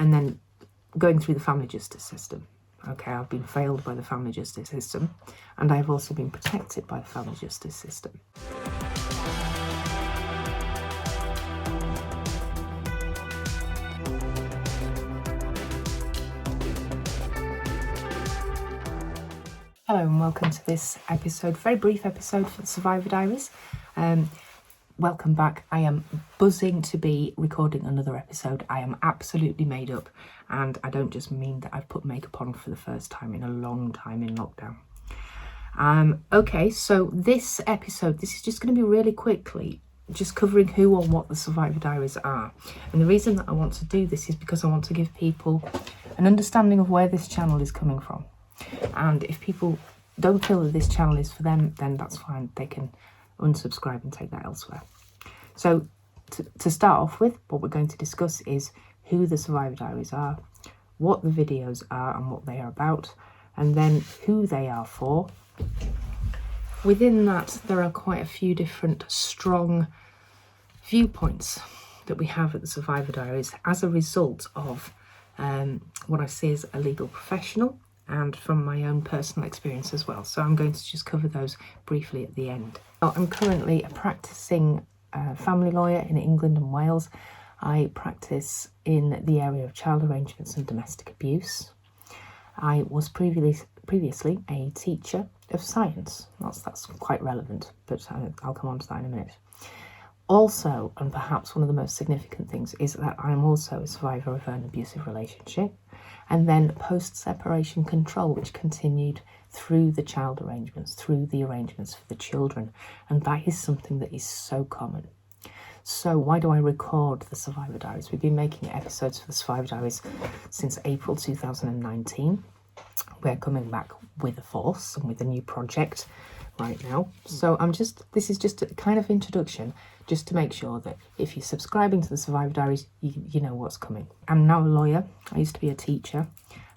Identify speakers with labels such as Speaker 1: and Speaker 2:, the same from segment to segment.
Speaker 1: and then going through the family justice system. Okay, I've been failed by the family justice system, and I've also been protected by the family justice system. Hello and welcome to this episode, very brief episode for the Survivor Diaries. Welcome back. I am buzzing to be recording another episode. I am absolutely made up, and I don't just mean that I've put makeup on for the first time in a long time in lockdown. Okay, so this episode, this is just going to be really quickly just covering who or what the Survivor Diaries are. And the reason that I want to do this is because I want to give people an understanding of where this channel is coming from. And if people don't feel that this channel is for them, then that's fine. They can unsubscribe and take that elsewhere. So to start off with, what we're going to discuss is who the Survivor Diaries are, what the videos are and what they are about, and then who they are for. Within that, there are quite a few different strong viewpoints that we have at the Survivor Diaries as a result of what I see as a legal professional and from my own personal experience as well. So I'm going to just cover those briefly at the end. I'm currently a practicing family lawyer in England and Wales. I practice in the area of child arrangements and domestic abuse. I was previously a teacher of science. That's quite relevant, but I'll come on to that in a minute. Also, and perhaps one of the most significant things, is that I'm also a survivor of an abusive relationship, and then post-separation control, which continued through the child arrangements, through the arrangements for the children. And that is something that is so common. So why do I record the Survivor Diaries? We've been making episodes for the Survivor Diaries since April 2019. We're coming back with a force and with a new project right now. So this is just a kind of introduction, just to make sure that if you're subscribing to the Survivor Diaries, you know what's coming. I'm now a lawyer. I used to be a teacher.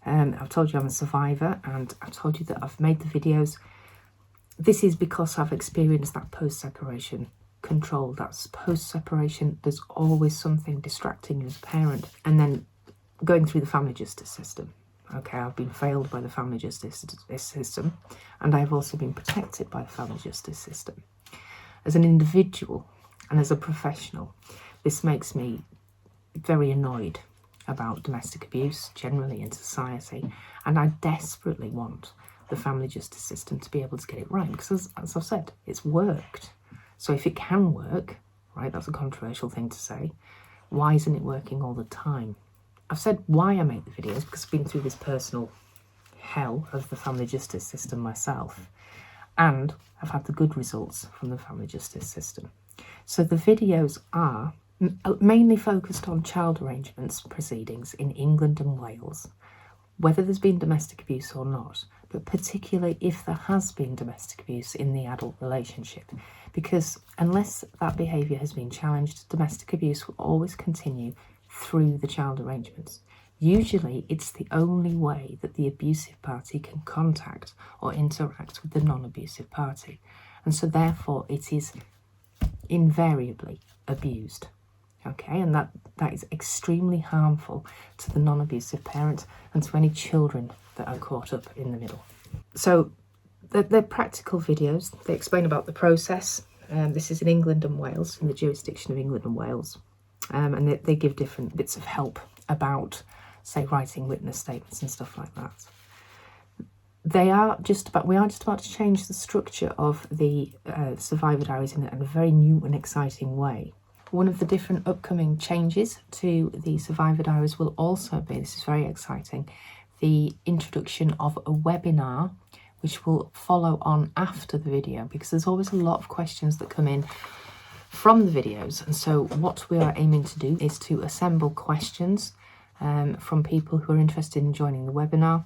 Speaker 1: I've told you I'm a survivor, and I've told you that I've made the videos. This is because I've experienced that post-separation control. That's post-separation. There's always something distracting you as a parent. And then going through the family justice system. Okay, I've been failed by the family justice system, and I've also been protected by the family justice system. As an individual and as a professional, this makes me very annoyed about domestic abuse generally in society, and I desperately want the family justice system to be able to get it right, because as I've said, it's worked. So if it can work, right, that's a controversial thing to say, why isn't it working all the time? I've said why I make the videos because I've been through this personal hell of the family justice system myself, and I've had the good results from the family justice system. So the videos are mainly focused on child arrangements proceedings in England and Wales, whether there's been domestic abuse or not, but particularly if there has been domestic abuse in the adult relationship, because unless that behaviour has been challenged, domestic abuse will always continue through the child arrangements. Usually it's the only way that the abusive party can contact or interact with the non-abusive party, and so therefore it is invariably abused. Okay, and that is extremely harmful to the non-abusive parent and to any children that are caught up in the middle. So they're practical videos. They explain about the process. This is in England and Wales, in the jurisdiction of England and Wales. And they give different bits of help about, say, writing witness statements and stuff like that. We are just about to change the structure of the Survivor Diaries in a very new and exciting way. One of the different upcoming changes to the Survivor Diaries will also be, this is very exciting, the introduction of a webinar which will follow on after the video, because there's always a lot of questions that come in from the videos. And so what we are aiming to do is to assemble questions from people who are interested in joining the webinar.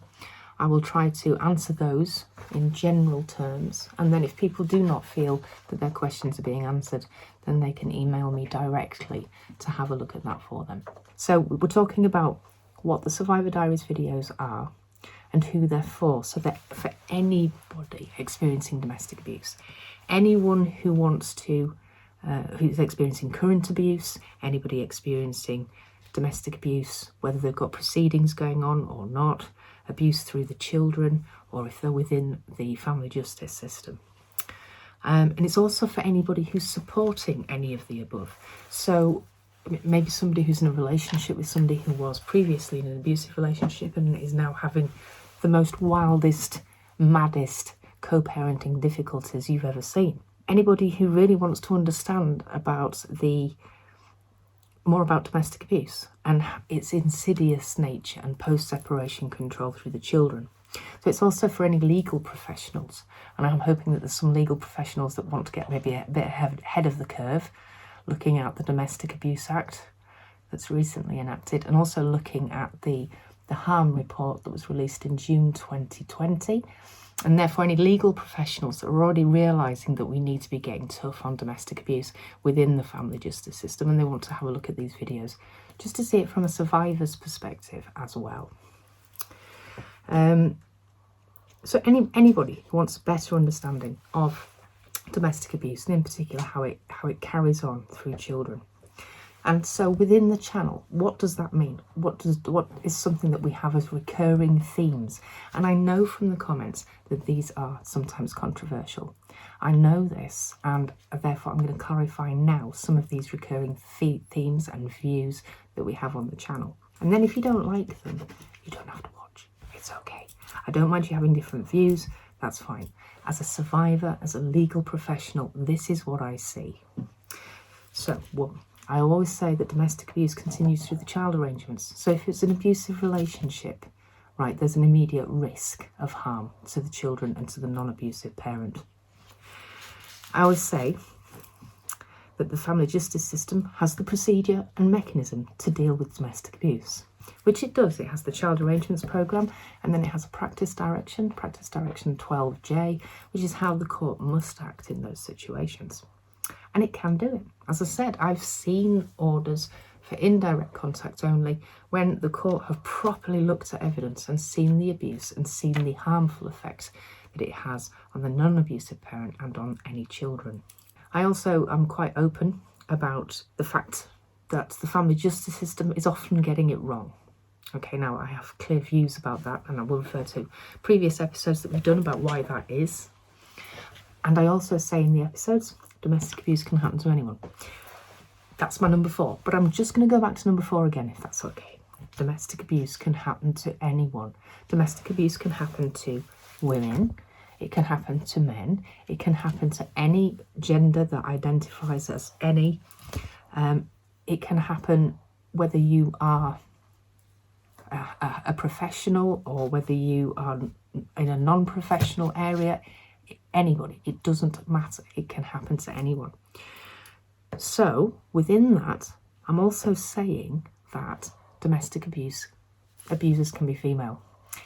Speaker 1: I will try to answer those in general terms, and then if people do not feel that their questions are being answered, then they can email me directly to have a look at that for them. So we're talking about what the Survivor Diaries videos are and who they're for. So they're for anybody experiencing domestic abuse, anyone who wants to, who's experiencing current abuse, anybody experiencing domestic abuse, whether they've got proceedings going on or not, abuse through the children, or if they're within the family justice system. And it's also for anybody who's supporting any of the above. So maybe somebody who's in a relationship with somebody who was previously in an abusive relationship and is now having the most wildest, maddest co-parenting difficulties you've ever seen. Anybody who really wants to understand more about domestic abuse and its insidious nature and post-separation control through the children. So it's also for any legal professionals, and I'm hoping that there's some legal professionals that want to get maybe a bit ahead of the curve, looking at the Domestic Abuse Act that's recently enacted, and also looking at the harm report that was released in June 2020. And therefore any legal professionals that are already realising that we need to be getting tough on domestic abuse within the family justice system, and they want to have a look at these videos just to see it from a survivor's perspective as well. So anybody who wants a better understanding of domestic abuse, and in particular how it carries on through children. And so within the channel, what does that mean? What is something that we have as recurring themes? And I know from the comments that these are sometimes controversial. I know this, and therefore I'm going to clarify now some of these recurring themes and views that we have on the channel. And then if you don't like them, you don't have to watch. It's okay. I don't mind you having different views. That's fine. As a survivor, as a legal professional, this is what I see. So, one, I always say that domestic abuse continues through the child arrangements. So if it's an abusive relationship, right, there's an immediate risk of harm to the children and to the non-abusive parent. I always say that the family justice system has the procedure and mechanism to deal with domestic abuse, which it does. It has the child arrangements programme, and then it has a practice direction 12J, which is how the court must act in those situations. And it can do it. As I said, I've seen orders for indirect contact only when the court have properly looked at evidence and seen the abuse and seen the harmful effects that it has on the non-abusive parent and on any children. I also am quite open about the fact that the family justice system is often getting it wrong. Okay, now I have clear views about that, and I will refer to previous episodes that we've done about why that is. And I also say in the episodes, domestic abuse can happen to anyone. That's my number 4, but I'm just going to go back to number 4 again, if that's okay. Domestic abuse can happen to anyone. Domestic abuse can happen to women, it can happen to men, it can happen to any gender that identifies as any. It can happen whether you are a professional or whether you are in a non-professional area. Anybody, it doesn't matter, it can happen to anyone. So within that, I'm also saying that domestic abusers can be female,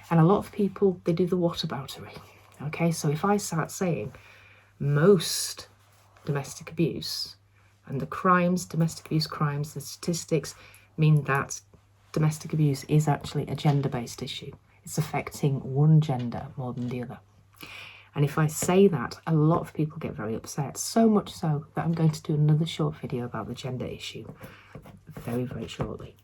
Speaker 1: and a lot of people, they do the whataboutery. Okay, so if I start saying most domestic abuse and the crimes, domestic abuse crimes, the statistics mean that domestic abuse is actually a gender-based issue. It's affecting one gender more than the other. And if I say that, a lot of people get very upset, so much so that I'm going to do another short video about the gender issue very, very shortly.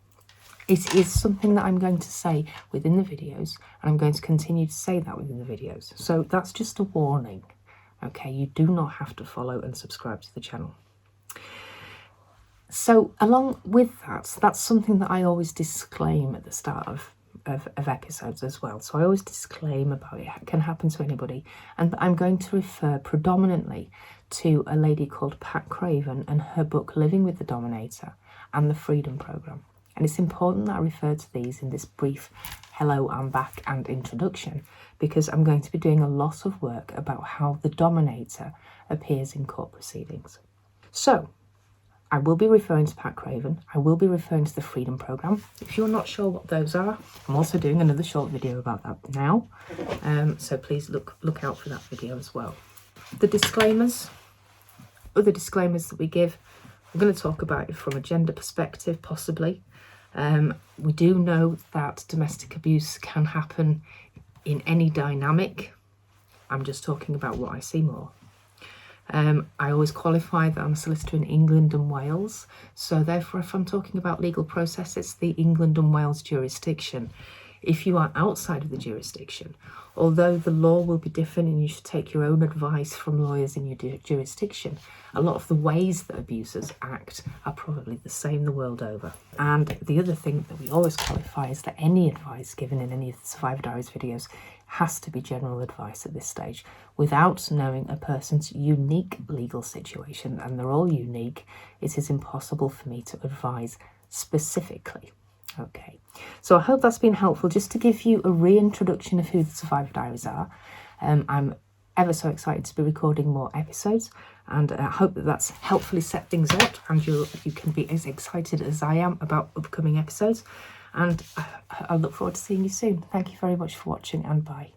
Speaker 1: It is something that I'm going to say within the videos, and I'm going to continue to say that within the videos. So that's just a warning, okay? You do not have to follow and subscribe to the channel. So along with that, that's something that I always disclaim at the start of episodes as well. So I always disclaim about it can happen to anybody, and I'm going to refer predominantly to a lady called Pat Craven and her book Living with the Dominator and the Freedom Programme. And it's important that I refer to these in this brief hello, I'm back and introduction, because I'm going to be doing a lot of work about how the dominator appears in court proceedings. So I will be referring to Pat Craven. I will be referring to the Freedom Programme. If you're not sure what those are, I'm also doing another short video about that now. So please look out for that video as well. The disclaimers, other disclaimers that we give, we're going to talk about it from a gender perspective, possibly. We do know that domestic abuse can happen in any dynamic. I'm just talking about what I see more. I always qualify that I'm a solicitor in England and Wales, so therefore if I'm talking about legal process, it's the England and Wales jurisdiction. If you are outside of the jurisdiction, although the law will be different and you should take your own advice from lawyers in your jurisdiction, a lot of the ways that abusers act are probably the same the world over. And the other thing that we always qualify is that any advice given in any of the Survivor Diaries videos has to be general advice at this stage, without knowing a person's unique legal situation, and they're all unique. It is impossible for me to advise specifically. Okay, so I hope that's been helpful, just to give you a reintroduction of who the Survivor Diaries are. I'm ever so excited to be recording more episodes, and I hope that that's helpfully set things up, and you can be as excited as I am about upcoming episodes. And I look forward to seeing you soon. Thank you very much for watching, and bye.